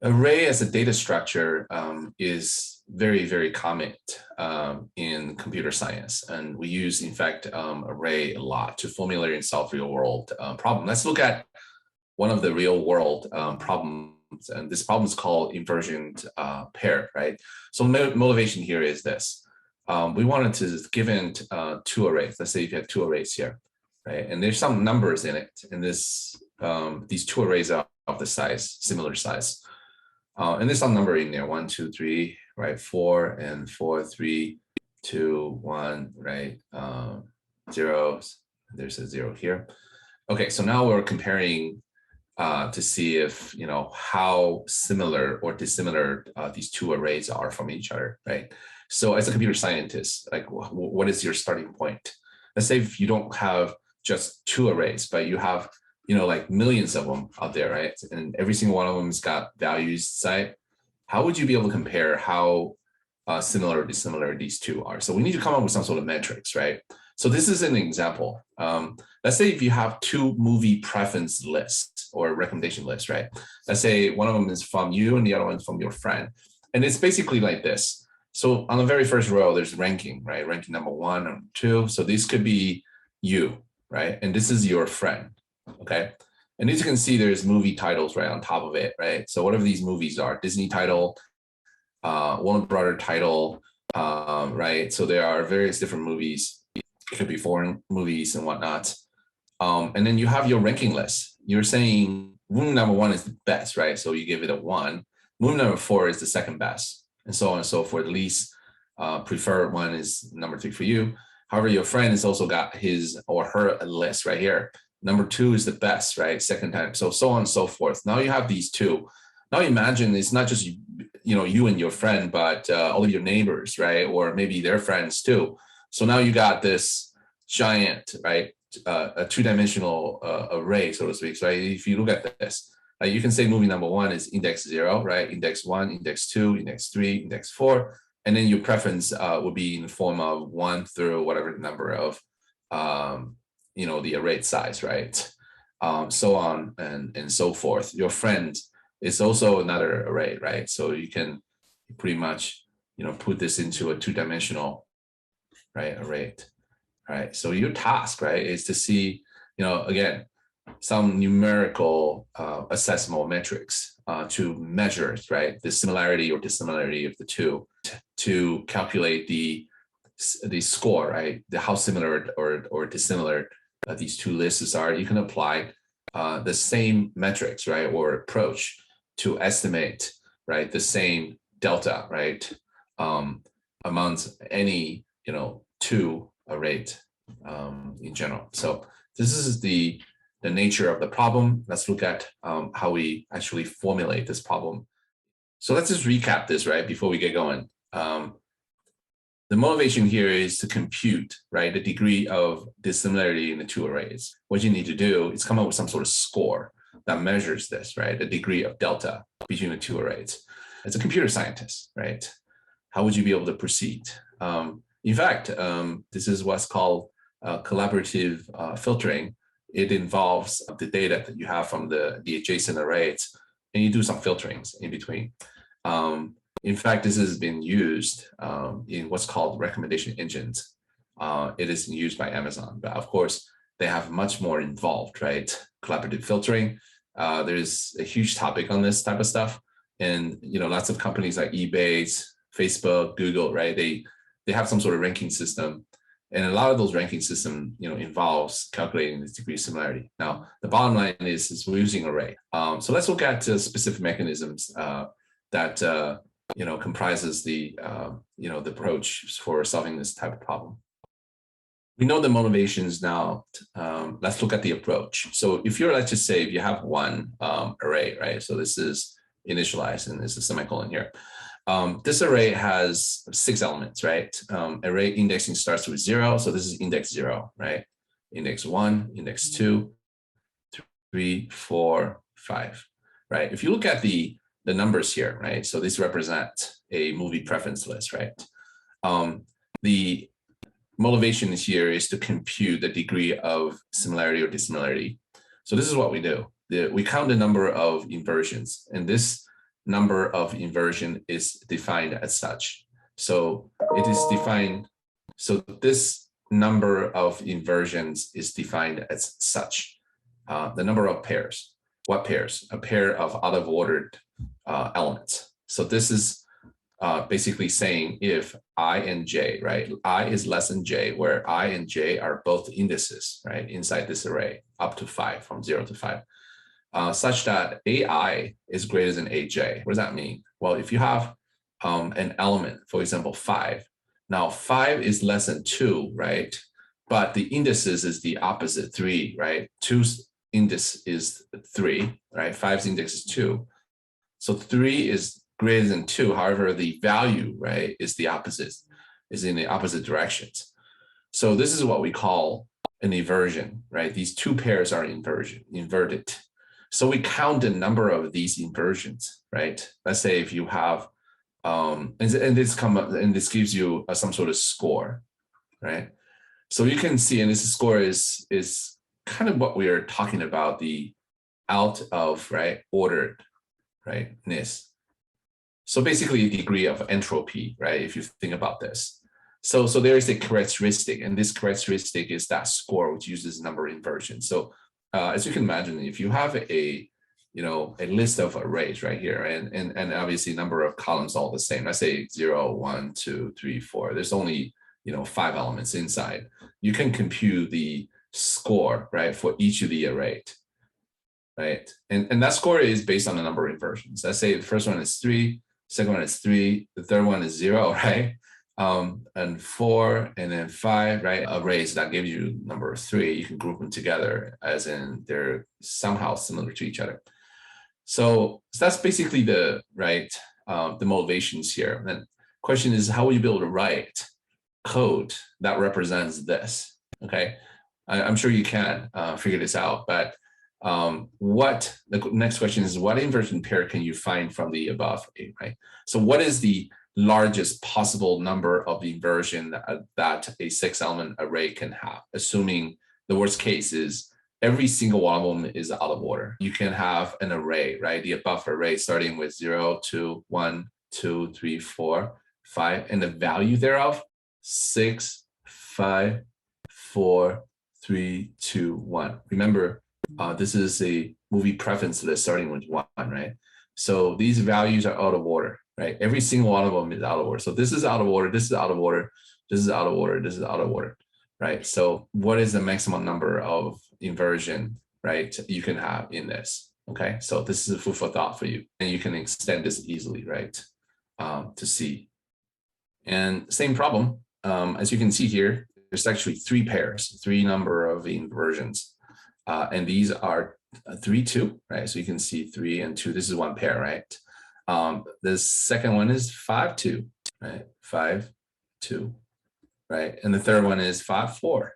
Array as a data structure is very, very common in computer science. And we use, in fact, array a lot to formulate and solve real world problem. Let's look at one of the real world problems. And this problem is called inversion pair, right? So motivation here is this. We wanted to give in two arrays. Let's say if you have two arrays here, right? And there's some numbers in it. And these two arrays are of the size, similar size. And there's some number in there, 1, 2, 3, right? 4 and 4, 3, 2, 1, right? Zeros. There's a 0 here. Okay, so now we're comparing to see if, how similar or dissimilar these two arrays are from each other, right? So as a computer scientist, like what is your starting point? Let's say if you don't have just two arrays, but you have like millions of them out there, right? And every single one of them has got values inside. How would you be able to compare how similar or dissimilar these two are? So we need to come up with some sort of metrics, right? So this is an example. Let's say if you have two movie preference lists or recommendation lists, right? Let's say one of them is from you and the other one is from your friend. And it's basically like this. So on the very first row, there's ranking, right? Ranking number 1, number 2. So this could be you, right? And this is your friend. Okay. And as you can see, there's movie titles right on top of it, right? So whatever these movies are, Disney title, Warner Brother title, right? So there are various different movies. It could be foreign movies and whatnot. And then you have your ranking list. You're saying movie number 1 is the best, right? So you give it a 1. Movie number 4 is the second best, and so on and so forth. Least preferred one is number 3 for you. However, your friend has also got his or her list right here. Number 2 is the best, right? Second time, so on and so forth. Now you have these two. Now imagine it's not just you and your friend, but all of your neighbors, right? Or maybe their friends too. So now you got this giant, right? A two-dimensional array, so to speak. Right? If you look at this, you can say movie number 1 is index 0, right? Index 1, index 2, index 3, index 4, and then your preference would be in the form of 1 through whatever the number of the array size, right? So on and so forth. Your friend is also another array, right? So you can pretty much, put this into a two-dimensional, right, array, right? So your task, right, is to see, again, some numerical assessable metrics to measure, right, the similarity or dissimilarity of the two, to calculate the score, right, how similar or dissimilar these two lists are. You can apply the same metrics, right, or approach to estimate, right, the same delta, right, amongst any, two array in general. So this is the nature of the problem. Let's look at how we actually formulate this problem. So let's just recap this, right, before we get going. The motivation here is to compute, right, the degree of dissimilarity in the two arrays. What you need to do is come up with some sort of score that measures this, right, the degree of delta between the two arrays. As a computer scientist, right, how would you be able to proceed? In fact, this is what's called collaborative filtering. It involves the data that you have from the adjacent arrays, and you do some filterings in between. In fact, this has been used in what's called recommendation engines. It is used by Amazon, but of course, they have much more involved, right? Collaborative filtering. There's a huge topic on this type of stuff. And, lots of companies like eBay, Facebook, Google, right? They have some sort of ranking system. And a lot of those ranking systems, involves calculating the degree of similarity. Now, the bottom line is we're using array. So let's look at specific mechanisms that comprises the the approach for solving this type of problem. We know the motivations now. Let's look at the approach. So if you're, let's just say, if you have one array, right? So this is initialized and this is semicolon here. This array has 6 elements, right? Array indexing starts with 0. So this is index 0, right? Index 1, index 2, 3, 4, 5, right? If you look at the numbers here, right? So this represents a movie preference list, right? The motivation here is to compute the degree of similarity or dissimilarity. So this is what we do. We count the number of inversions, and this number of inversion is defined as such. So it is defined, so this number of inversions is defined as such. The number of pairs. What pairs? A pair of out of ordered elements. So this is basically saying if I and j, right? I is less than j, where I and j are both indices, right? Inside this array, up to 5, from 0 to 5. Such that AI is greater than AJ. What does that mean? Well, if you have an element, for example, 5, now 5 is less than 2, right? But the indices is the opposite, 3, right? 2's index is 3, right? 5's index is 2. So 3 is greater than 2. However, the value, right, is the opposite, is in the opposite directions. So this is what we call an inversion, right? These two pairs are inverted. So we count the number of these inversions, right? Let's say if you have, and this gives you some sort of score, right? So you can see, and this score is kind of what we are talking about, the out of, right, ordered, right-ness. So basically a degree of entropy, right? If you think about this. So there is a characteristic, and this characteristic is that score, which uses number inversion. So as you can imagine, if you have a list of arrays right here, and obviously number of columns all the same. Let's say 0, 1, 2, 3, 4. There's only 5 elements inside. You can compute the score, right, for each of the arrays, right? And that score is based on the number of inversions. Let's say the first one is 3, second one is 3, the third one is 0, right? And 4, and then 5, right? Arrays that give you number 3, you can group them together as in they're somehow similar to each other. So that's basically the motivations here. And the question is, how will you be able to write code that represents this? Okay, I'm sure you can figure this out, but the next question is, what inversion pair can you find from the above, right? So what is the largest possible number of inversion that a 6-element array can have, assuming the worst case is every single one of them is out of order. You can have an array, right? The above array starting with 0, 2, 1, 2, 3, 4, 5, and the value thereof 6, 5, 4, 3, 2, 1. Remember, this is a movie preference list starting with 1, right? So these values are out of order, right? Every single one of them is out of order. So this is out of order, this is out of order, this is out of order, this is out of order, right? So what is the maximum number of inversion, right, you can have in this? Okay, so this is a food for thought for you, and you can extend this easily, right, to see. And same problem, as you can see here, there's actually 3 pairs, 3 number of inversions, and these are 3, 2, right? So you can see 3 and 2. This is 1 pair, right? The second one is 5, 2, right? 5, 2, right? And the third one is 5, 4,